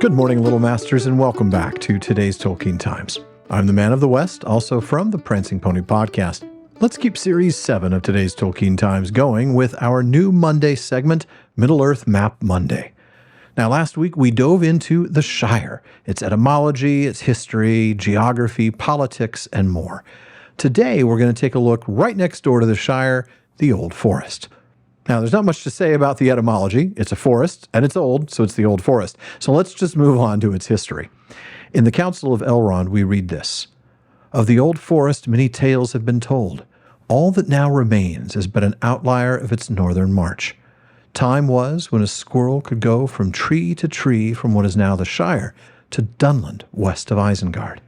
Good morning, Little Masters, and welcome back to today's Tolkien Times. I'm the Man of the West, also from the Prancing Pony podcast. Let's keep Series 7 of today's Tolkien Times going with our new Monday segment, Middle-earth Map Monday. Now, last week we dove into the Shire, its etymology, its history, geography, politics, and more. Today we're going to take a look right next door to the Shire, the Old Forest. Now, there's not much to say about the etymology. It's a forest, and it's old, so it's the Old Forest. So let's just move on to its history. In the Council of Elrond, we read this: "Of the Old Forest many tales have been told. All that now remains is but an outlier of its northern march. Time was when a squirrel could go from tree to tree from what is now the Shire to Dunland, west of Isengard."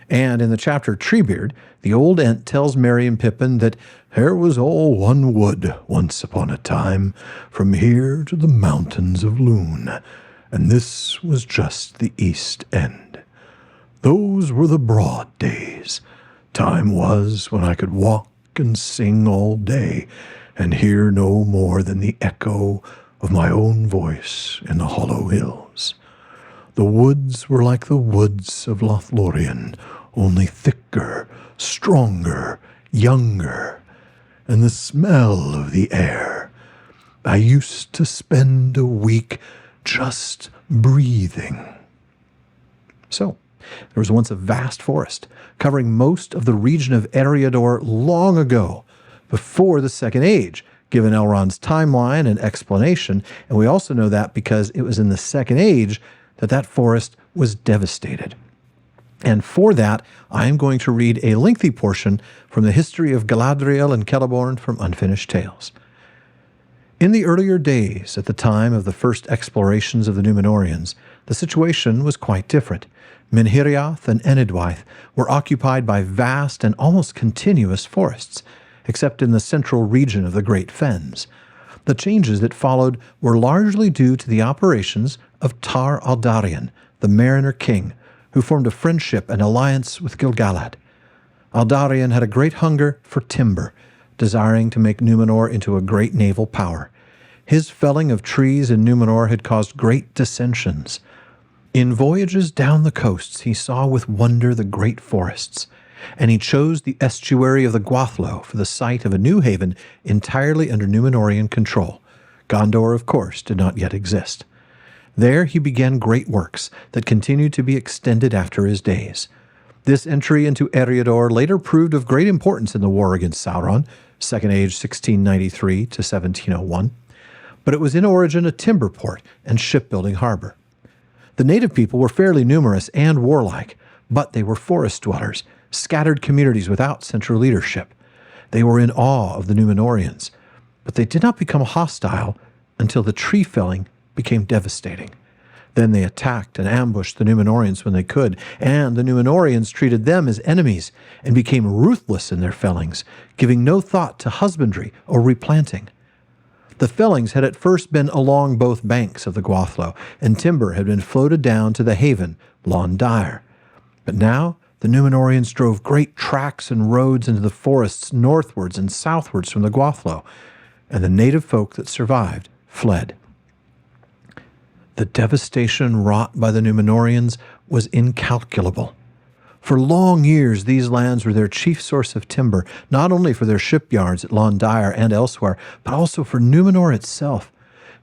And in the chapter Treebeard, the old Ent tells Merry and Pippin that "there was all one wood once upon a time, from here to the mountains of Lune, and this was just the east end. Those were the broad days. Time was when I could walk and sing all day, and hear no more than the echo of my own voice in the hollow hills. The woods were like the woods of Lothlorien, only thicker, stronger, younger, and the smell of the air. I used to spend a week just breathing." So, there was once a vast forest covering most of the region of Eriador long ago, before the Second Age, given Elrond's timeline and explanation, and we also know that because it was in the Second Age that forest was devastated. And for that, I am going to read a lengthy portion from the history of Galadriel and Celeborn from Unfinished Tales. In the earlier days, at the time of the first explorations of the Númenóreans, the situation was quite different. Minhirioth and Enedwaith were occupied by vast and almost continuous forests, except in the central region of the Great Fens. The changes that followed were largely due to the operations of Tar Aldarion, the Mariner King, who formed a friendship and alliance with Gil-galad. Aldarion had a great hunger for timber, desiring to make Númenor into a great naval power. His felling of trees in Númenor had caused great dissensions. In voyages down the coasts, he saw with wonder the great forests, and he chose the estuary of the Gwathlo for the site of a new haven entirely under Númenorian control. Gondor, of course, did not yet exist. There he began great works that continued to be extended after his days. This entry into Eriador later proved of great importance in the war against Sauron, Second Age 1693 to 1701, but it was in origin a timber port and shipbuilding harbor. The native people were fairly numerous and warlike, but they were forest dwellers, scattered communities without central leadership. They were in awe of the Númenóreans, but they did not become hostile until the tree felling became devastating. Then they attacked and ambushed the Númenóreans when they could, and the Númenóreans treated them as enemies and became ruthless in their fellings, giving no thought to husbandry or replanting. The fellings had at first been along both banks of the Gwathlo, and timber had been floated down to the haven, Lon Dire. But now the Númenóreans drove great tracks and roads into the forests northwards and southwards from the Gwathlo, and the native folk that survived fled. The devastation wrought by the Númenóreans was incalculable. For long years, these lands were their chief source of timber, not only for their shipyards at Lon Dire and elsewhere, but also for Númenor itself.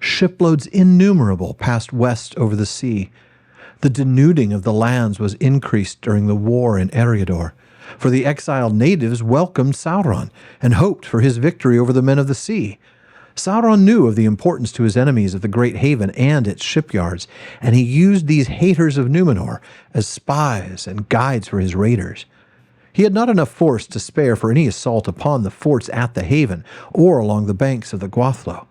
Shiploads innumerable passed west over the sea. The denuding of the lands was increased during the war in Eriador, for the exiled natives welcomed Sauron and hoped for his victory over the men of the sea. Sauron knew of the importance to his enemies of the Great Haven and its shipyards, and he used these haters of Númenor as spies and guides for his raiders. He had not enough force to spare for any assault upon the forts at the haven or along the banks of the Gwathlo,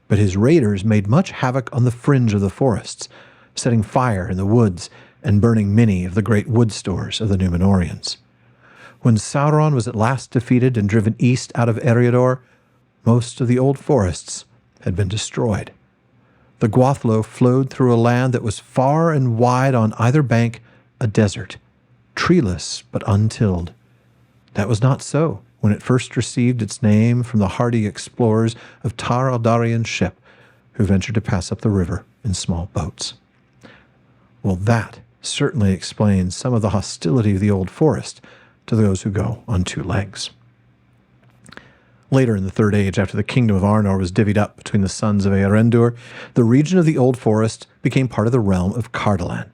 but his raiders made much havoc on the fringe of the forests, setting fire in the woods and burning many of the great wood stores of the Númenóreans. When Sauron was at last defeated and driven east out of Eriador, most of the old forests had been destroyed. The Gwathlo flowed through a land that was far and wide on either bank, a desert, treeless but untilled. That was not so when it first received its name from the hardy explorers of Tar Aldarion's ship, who ventured to pass up the river in small boats. Well, that certainly explains some of the hostility of the Old Forest to those who go on two legs. Later in the Third Age, after the kingdom of Arnor was divvied up between the sons of Eärendil, the region of the Old Forest became part of the realm of Cardolan.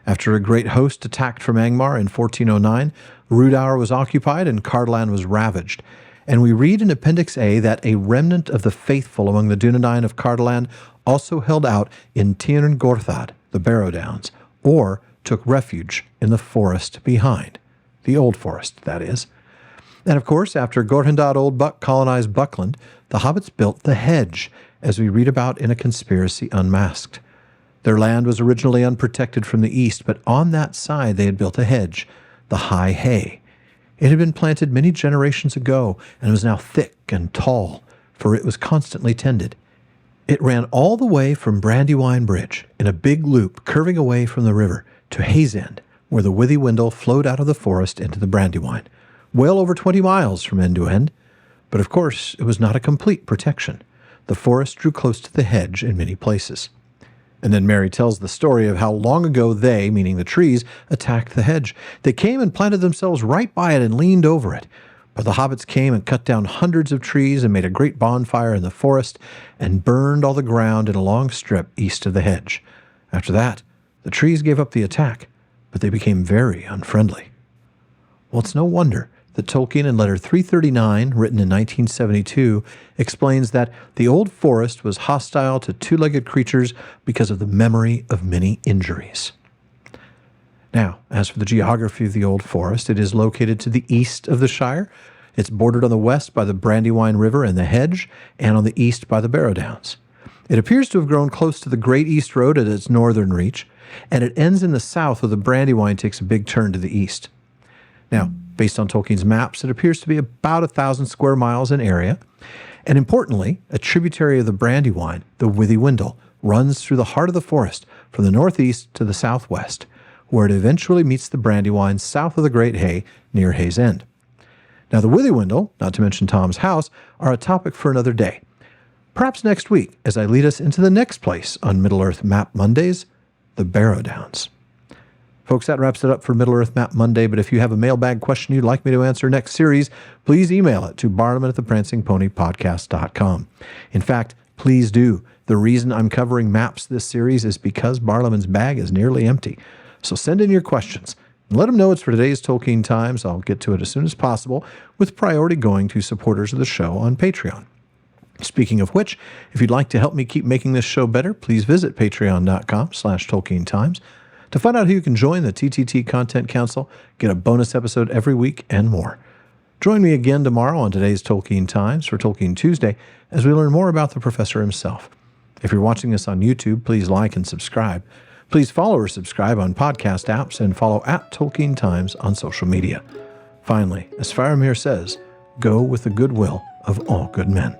After a great host attacked from Angmar in 1409, Rhudaur was occupied and Cardolan was ravaged. And we read in Appendix A that a remnant of the faithful among the Dunedain of Cardolan also held out in Tirn Gorthad, the Barrow Downs, or took refuge in the forest behind. The Old Forest, that is. And of course, after Gorhendad Old Buck colonized Buckland, the hobbits built the Hedge, as we read about in A Conspiracy Unmasked. Their land was originally unprotected from the east, but on that side they had built a hedge, the High Hay. It had been planted many generations ago and was now thick and tall, for it was constantly tended. It ran all the way from Brandywine Bridge, in a big loop curving away from the river, to Hayes End, where the Withywindle flowed out of the forest into the Brandywine, well over 20 miles from end to end. But of course, it was not a complete protection. The forest drew close to the hedge in many places. And then Mary tells the story of how long ago they, meaning the trees, attacked the hedge. They came and planted themselves right by it and leaned over it. But the hobbits came and cut down hundreds of trees and made a great bonfire in the forest and burned all the ground in a long strip east of the hedge. After that, the trees gave up the attack, but they became very unfriendly. Well, it's no wonder that Tolkien in letter 339, written in 1972, explains that the Old Forest was hostile to two-legged creatures because of the memory of many injuries. Now, as for the geography of the Old Forest, it is located to the east of the Shire. It's bordered on the west by the Brandywine River and the Hedge, and on the east by the Barrow Downs. It appears to have grown close to the Great East Road at its northern reach, and it ends in the south where the Brandywine takes a big turn to the east. Now, based on Tolkien's maps, it appears to be about 1,000 square miles in area. And importantly, a tributary of the Brandywine, the Withywindle, runs through the heart of the forest from the northeast to the southwest, where it eventually meets the Brandywine south of the Great Hay near Hayes End. Now, the Withywindle, not to mention Tom's house, are a topic for another day. Perhaps next week, as I lead us into the next place on Middle-earth Map Mondays, the Barrow Downs. Folks, that wraps it up for Middle-earth Map Monday, but if you have a mailbag question you'd like me to answer next series, please email it to barlaman@theprancingponypodcast.com. In fact, please do. The reason I'm covering maps this series is because Barlaman's bag is nearly empty. So send in your questions and let them know it's for today's Tolkien Times. I'll get to it as soon as possible, with priority going to supporters of the show on Patreon. Speaking of which, if you'd like to help me keep making this show better, please visit patreon.com/TolkienTimes. to find out who you can join the TTT Content Council, get a bonus episode every week, and more. Join me again tomorrow on today's Tolkien Times for Tolkien Tuesday as we learn more about the professor himself. If you're watching this on YouTube, please like and subscribe. Please follow or subscribe on podcast apps and follow @Tolkien Times on social media. Finally, as Faramir says, go with the goodwill of all good men.